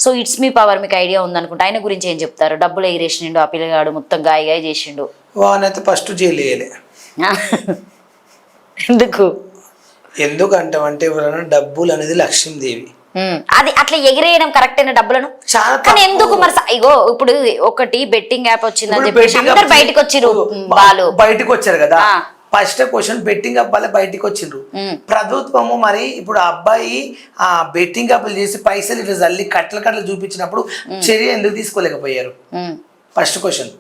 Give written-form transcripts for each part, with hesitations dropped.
So it's me power మీకు idea ఉందనుకుంటా. ఆయన గురించి ఏం చెప్తారు? డబ్బులు ఎగిరేసిండు ఆ పిల్లగాడు, మొత్తం గాయ చేసిండు. వానైతే ఫస్ట్ జైలు వేయలే. ఎందుకంటే ఎవరైనా డబ్బులు అనేది లక్ష్మీదేవి, అది అట్లా ఎగిరేయడం కరెక్ట్ అయిన డబ్బులను కానీ ఎందుకు మరి? ఇగో ఇప్పుడు ఒకటి బెట్టింగ్ యాప్ వచ్చిందని చెప్పేసి అందరు బయటకు వచ్చిరు, వాళ్ళు బయటకు వచ్చారు కదా. ఫస్ట్ క్వశ్చన్ బెట్టింగ్ యాప్ వల్ల బయటకు వచ్చిండ్రు. ప్రభుత్వము మరి ఇప్పుడు ఆ అబ్బాయి ఆ బెట్టింగ్ యాప్లు చేసి పైసలు ఇట్లా జల్లి కట్టలు చూపించినప్పుడు చర్య ఎందుకు తీసుకోలేకపోయారు? First question.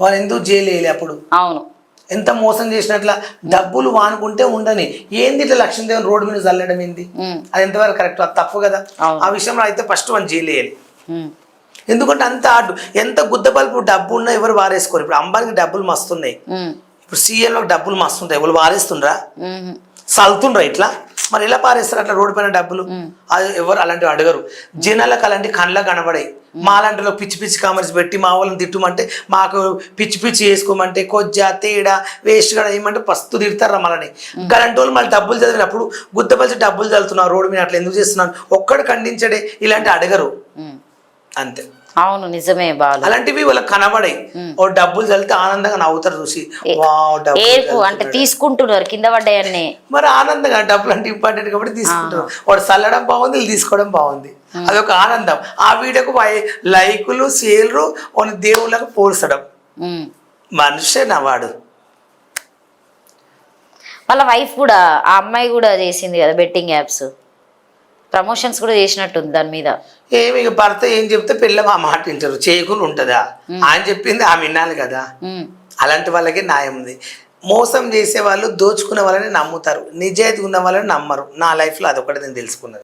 వాళ్ళు ఎందుకు జైలు వేయలే అప్పుడు? అవును, ఎంత మోసం చేసినట్ల డబ్బులు వానుకుంటే ఉండని ఏంది ఇట్లా లక్ష్మీదేవిని రోడ్డు మీద చల్లడం ఏంది? అది ఎంతవరకు కరెక్ట్? అది తప్పు కదా. ఆ విషయంలో అయితే ఫస్ట్ వాళ్ళు జైలు వేయాలి. ఎందుకంటే అంత ఎంత గుద్ద బల్పు డబ్బు ఉన్నా ఎవరు వారేసుకోరు. ఇప్పుడు అంబానికి డబ్బులు మస్తున్నాయి, ఇప్పుడు సీఎంలో డబ్బులు మస్తుంటాయి, ఎవరు వారేస్తుండ్రా? చల్తుండ్రా ఇట్లా? మరి ఎలా పారేస్తారు అట్లా రోడ్డు పైన డబ్బులు? అది ఎవరు అలాంటివి అడగరు. జనాలకు అలాంటి కళ్ళ కనబడాయి. మా లాంటిలో పిచ్చి పిచ్చి కామెంట్స్ పెట్టి మా వాళ్ళని తిట్టుమంటే, మాకు పిచ్చి పిచ్చి వేసుకోమంటే, కొజ్జా తేడా వేస్ట్ కూడా ఏమంటే పస్తు తిడతారా మనని. అలాంటి వాళ్ళు మళ్ళీ డబ్బులు చదివినప్పుడు గుద్దపలిచి డబ్బులు చదువుతున్నారు రోడ్డు మీద, అట్లా ఎందుకు చేస్తున్నాను ఒక్కడు ఖండించడే, ఇలాంటి అడగరు అంతే. అవును నిజమే బాలు. అలాంటివి వాళ్ళకి కనబడాయి. ఓ డబ్బులు చల్లితే ఆనందంగా నవ్వుతారు చూసి, అంటే తీసుకుంటున్నారు కింద పడ్డాయన్ని. మరి ఆనందంగా డబ్బులు అంటే ఇంపార్టెంట్ కాబట్టి తీసుకుంటారు. వాడు చల్లడం బాగుంది, వీళ్ళు తీసుకోవడం బాగుంది, అదొక ఆనందం. ఆ వీడియోకు లైకులు షేర్లు దేవుళ్ళకు పోల్చడం. మనిషేనా వాడు? వాళ్ళ వైఫ్ కూడా, ఆ అమ్మాయి కూడా చేసింది కదా బెట్టింగ్ యాప్స్, ప్రమోషన్స్ కూడా చేసినట్టుంది దాని మీద. ఏమి భర్త ఏం చెప్తే పిల్లలు ఆ మాట వింటారు, చేయకుండా ఉంటుందా? ఆయన చెప్పింది ఆమె వినాలి కదా. అలాంటి వాళ్ళకి న్యాయం ఉంది. మోసం చేసే వాళ్ళు దోచుకునే వాళ్ళని నమ్ముతారు, నిజాయితీ ఉన్న వాళ్ళని నమ్మరు. నా లైఫ్లో అదొకటి నేను తెలుసుకున్నది.